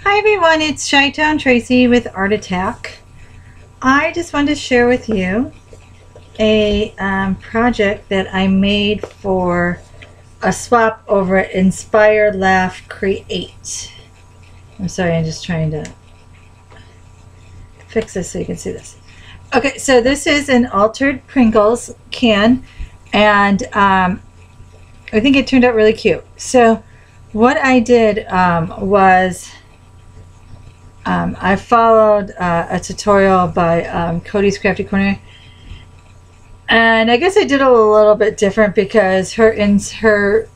Hi everyone, it's Chi-townTraci with Art Attack. I just wanted to share with you a project that I made for a swap over at Inspire, Laugh, Create. I'm sorry, I'm just trying to fix this so you can see this. Okay, so this is an altered Pringles can, and I think it turned out really cute. So what I did was I followed a tutorial by Codi's Crafty Corner, and I guess I did it a little bit different because her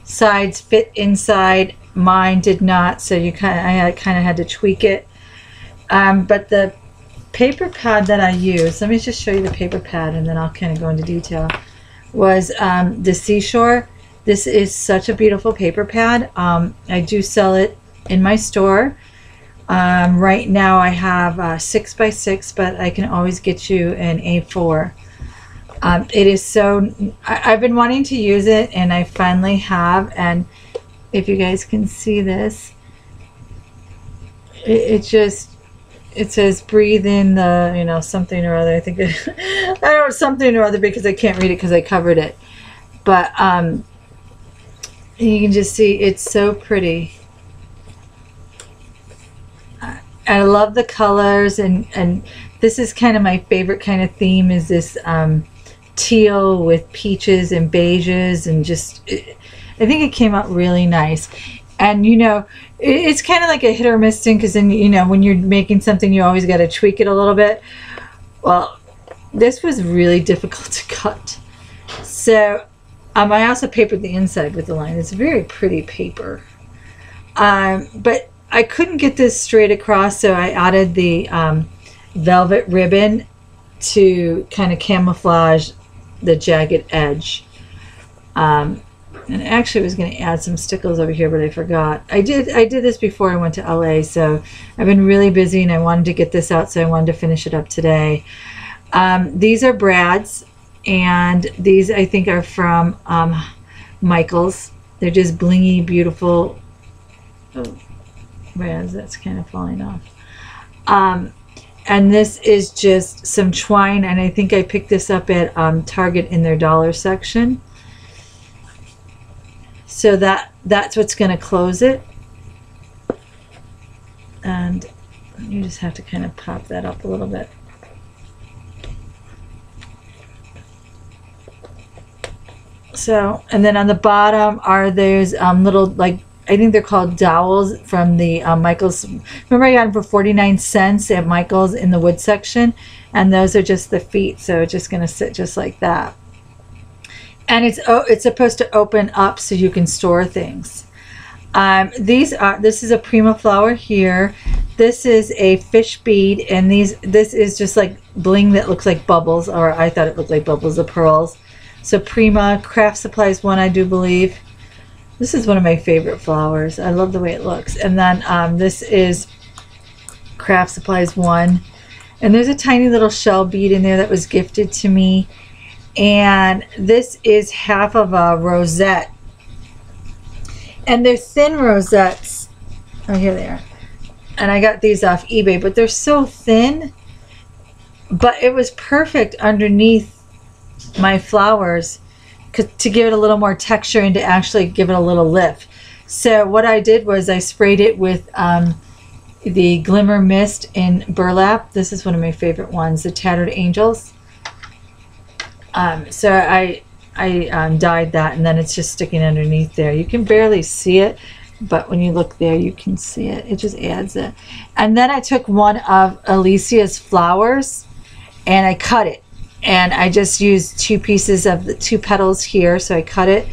sides fit inside, mine did not, so I kind of had to tweak it. But the paper pad that I used, let me just show you the paper pad and then I'll kind of go into detail, was the Seashore. This is such a beautiful paper pad. I do sell it in my store. Right now I have 6x6, but I can always get you an A4. It is so, I've been wanting to use it and I finally have, and if you guys can see this, it says breathe in the, you know, something or other. I think I don't know, something or other, because I can't read it because I covered it, but you can just see it's so pretty. I love the colors, and this is kind of my favorite kind of theme, is this teal with peaches and beiges, and just I think it came out really nice. And you know, it's kind of like a hit or miss thing, because then, you know, when you're making something you always got to tweak it a little bit. Well, this was really difficult to cut, so I also papered the inside with the line. It's very pretty paper, but I couldn't get this straight across, so I added the velvet ribbon to kind of camouflage the jagged edge. And actually I was going to add some stickles over here, but I forgot. I did this before I went to LA, so I've been really busy and I wanted to get this out, so I wanted to finish it up today. These are brads, and these I think are from Michaels. They're just blingy, beautiful. Oh. Brads, that's kind of falling off. And this is just some twine, and I think I picked this up at Target in their dollar section. So that's what's going to close it, and you just have to kind of pop that up a little bit. So, and then on the bottom are those little, like, I think they're called dowels from the Michaels. Remember, I got them for 49 cents at Michaels in the wood section, and those are just the feet, so it's just going to sit just like that. And it's supposed to open up so you can store things. This is a Prima flower here. This is a fish bead, and this is just like bling that looks like bubbles, or I thought it looked like bubbles of pearls. So Prima Craft Supplies one, I do believe. This is one of my favorite flowers. I love the way it looks. And then this is Craft Supplies 1. And there's a tiny little shell bead in there that was gifted to me. And this is half of a rosette. And they're thin rosettes. Oh, here they are. And I got these off eBay, but they're so thin. But it was perfect underneath my flowers, to give it a little more texture and to actually give it a little lift. So what I did was I sprayed it with the Glimmer Mist in Burlap. This is one of my favorite ones, the Tattered Angels. So I dyed that, and then it's just sticking underneath there. You can barely see it, but when you look there, you can see it. It just adds it. And then I took one of Alicia's flowers and I cut it. And I just used two pieces of the two petals here, so I cut it,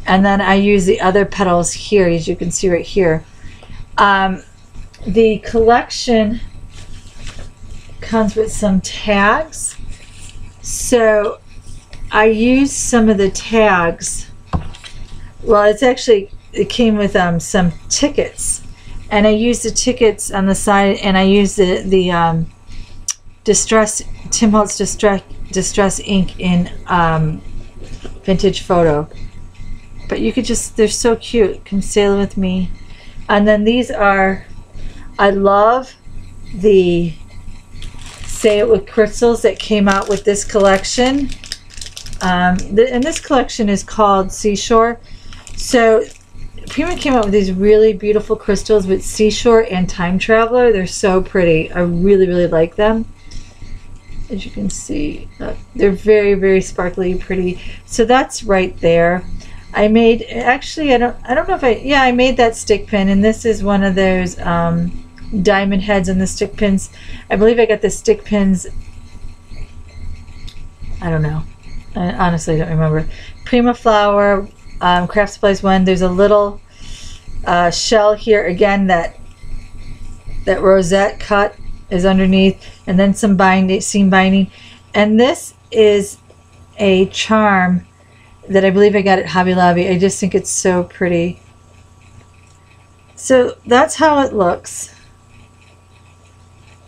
and then I use the other petals here, as you can see right here. The collection comes with some tags, so I used some of the tags. Well, it came with some tickets, and I used the tickets on the side, and I used the Tim Holtz Distress ink in Vintage Photo. But you could just, they're so cute. Come sail with me. And then these are, I love the Say It With Crystals that came out with this collection. And this collection is called Seashore. So Prima came out with these really beautiful crystals with Seashore and Time Traveler. They're so pretty. I really, really like them. As you can see, they're very, very sparkly, pretty. So that's right there. I made, actually, I don't know if I made that stick pin, and this is one of those diamond heads on the stick pins. I believe I got the stick pins, I don't know. I honestly don't remember. Prima Flower, Craft Supplies 1. There's a little shell here again that rosette cut is underneath, and then some seam binding. And this is a charm that I believe I got at Hobby Lobby. I just think it's so pretty. So that's how it looks.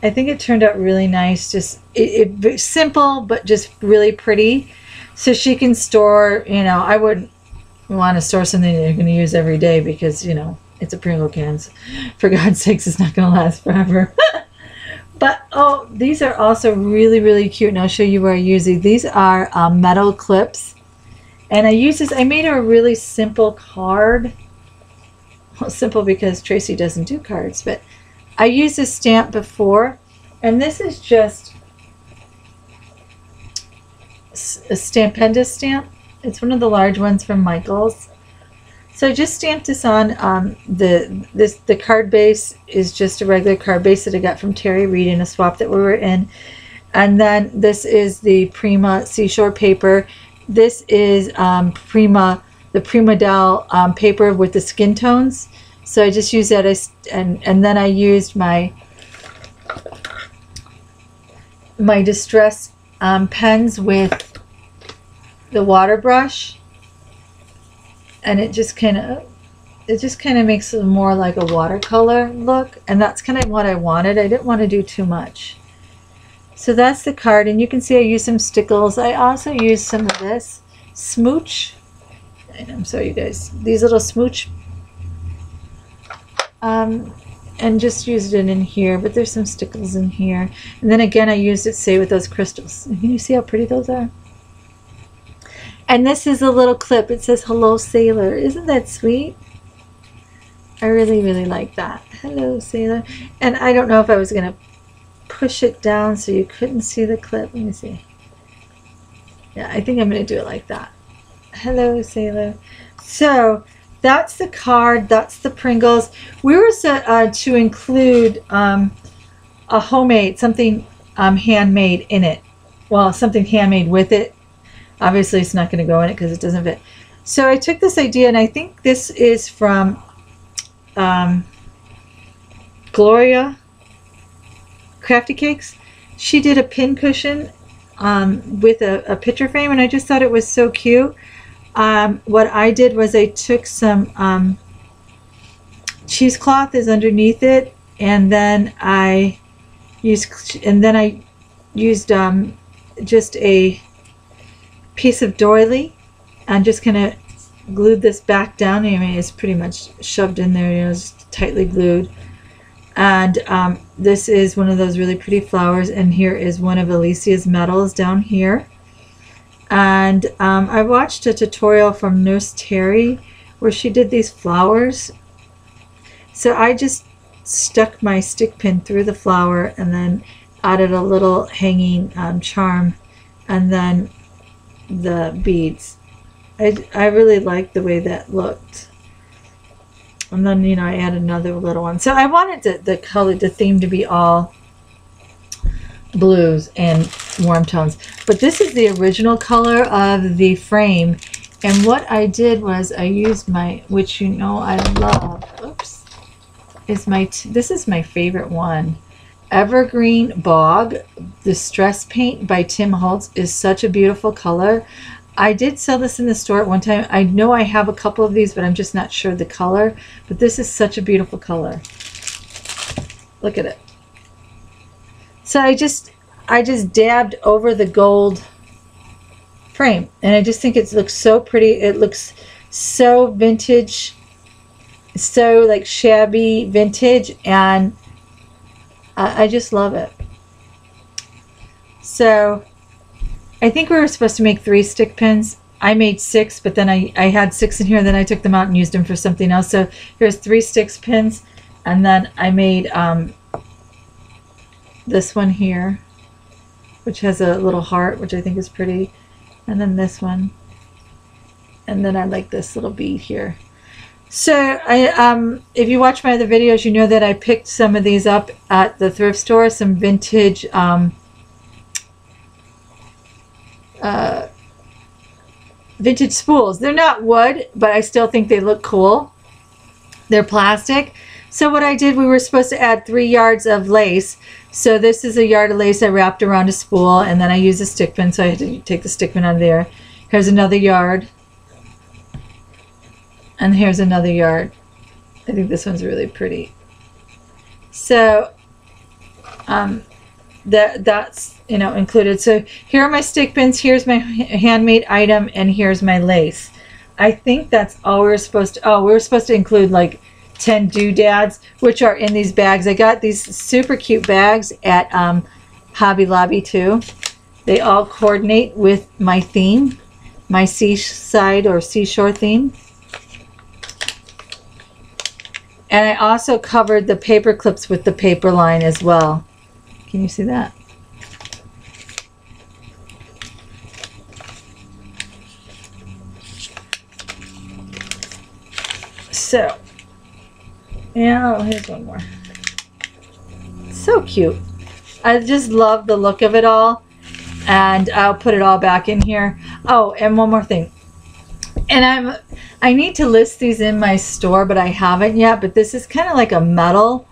I think it turned out really nice. Just it simple, but just really pretty. So she can store, you know, I wouldn't want to store something that you're going to use every day because, you know, it's a Pringle cans. For God's sakes, it's not going to last forever. But, oh, these are also really, really cute. And I'll show you where I use these. These are metal clips. And I use this, I made a really simple card. Well, simple because Traci doesn't do cards, but I used this stamp before. And this is just a Stampendous stamp. It's one of the large ones from Michaels. So I just stamped this on. The card base is just a regular card base that I got from Terry Reed in a swap that we were in. And then this is the Prima Seashore paper. This is the Prima Doll paper with the skin tones. So I just used that and then I used my Distress pens with the water brush, and it just kind of makes it more like a watercolor look, and that's kind of what I wanted. I didn't want to do too much. So that's the card, and you can see I used some stickles. I also used some of this smooch, and I'm sorry you guys, these little smooch, and just used it in here, but there's some stickles in here. And then again, I used it, say, with those crystals. Can you see how pretty those are? And this is a little clip. It says, "Hello, Sailor." Isn't that sweet? I really, really like that. Hello, Sailor. And I don't know if I was going to push it down so you couldn't see the clip. Let me see. Yeah, I think I'm going to do it like that. Hello, Sailor. So that's the card. That's the Pringles. We were set to include a homemade, something handmade in it. Well, something handmade with it. Obviously, it's not going to go in it because it doesn't fit. So I took this idea, and I think this is from Gloria Crafty Cakes. She did a pin cushion with a picture frame, and I just thought it was so cute. What I did was I took some cheesecloth is underneath it, and then I used just a piece of doily and just kind of glued this back down. I mean, it's pretty much shoved in there, you know, just tightly glued. And this is one of those really pretty flowers, and here is one of Alicia's medals down here. And I watched a tutorial from Nurse Terry where she did these flowers. So I just stuck my stick pin through the flower and then added a little hanging charm, and then the beads. I really liked the way that looked. And then, you know, I added another little one. So I wanted the color, the theme to be all blues and warm tones. But this is the original color of the frame. And what I did was I used my, which you know I love, oops, is this is my favorite one. Evergreen Bog Distress Paint by Tim Holtz is such a beautiful color. I did sell this in the store at one time. I know I have a couple of these, but I'm just not sure the color. But this is such a beautiful color. Look at it. So I just dabbed over the gold frame, and I just think it looks so pretty. It looks so vintage. so like shabby vintage, and I just love it. So I think we were supposed to make 3 stick pins. I made 6, but then I had 6 in here, then I took them out and used them for something else. So here's 3 stick pins, and then I made this one here, which has a little heart, which I think is pretty, and then this one, and then I like this little bead here. So if you watch my other videos, you know that I picked some of these up at the thrift store, some vintage vintage spools. They're not wood, but I still think they look cool. They're plastic. So what I did, we were supposed to add 3 yards of lace. So this is a yard of lace I wrapped around a spool, and then I used a stick pin, so I had to take the stick pin out of there. Here's another yard. And here's another yard. I think this one's really pretty. So that's, you know, included. So here are my stick pins, here's my handmade item, and here's my lace. I think that's all we were supposed to, oh, we were supposed to include like 10 doodads, which are in these bags. I got these super cute bags at Hobby Lobby too. They all coordinate with my theme, my seaside or seashore theme. And I also covered the paper clips with the paper line as well. Can you see that? So, yeah, oh, here's one more. So cute. I just love the look of it all. And I'll put it all back in here. Oh, and one more thing. And I need to list these in my store, but I haven't yet. But this is kind of like a metal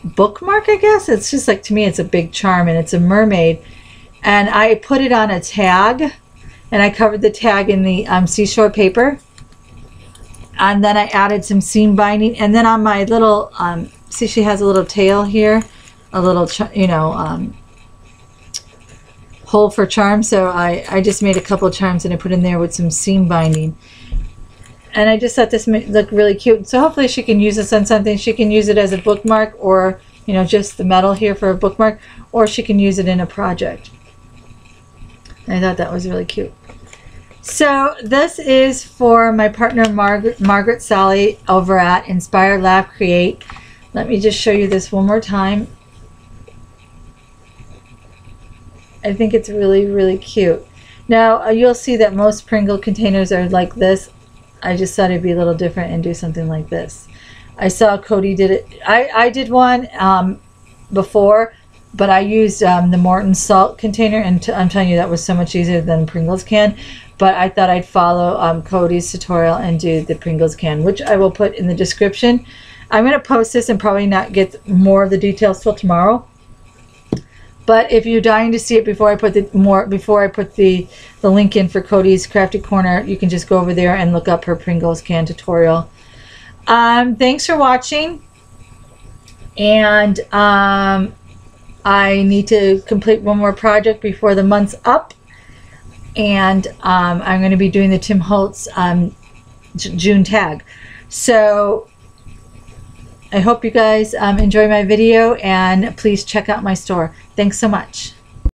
bookmark, I guess. It's just like, to me, it's a big charm, and it's a mermaid. And I put it on a tag, and I covered the tag in the seashore paper. And then I added some seam binding. And then on my little, see, she has a little tail here, a little, you know, hole for charm. So I just made a couple of charms, and I put in there with some seam binding. And I just thought this looked really cute. So hopefully she can use this on something. She can use it as a bookmark, or, you know, just the metal here for a bookmark, or she can use it in a project. And I thought that was really cute. So this is for my partner Margaret Sally over at Inspire Laugh Create. Let me just show you this one more time. I think it's really, really cute. Now you'll see that most Pringle containers are like this. I just thought it'd be a little different and do something like this. I saw Codi did it. I did one before, but I used the Morton salt container, and I'm telling you, that was so much easier than Pringles can. But I thought I'd follow Codi's tutorial and do the Pringles can, which I will put in the description. I'm going to post this and probably not get more of the details till tomorrow. But if you're dying to see it before I put the link in for Codi's Crafty Corner, you can just go over there and look up her Pringles can tutorial. Thanks for watching, and I need to complete one more project before the month's up, and I'm going to be doing the Tim Holtz June tag. So I hope you guys enjoy my video, and please check out my store. Thanks so much.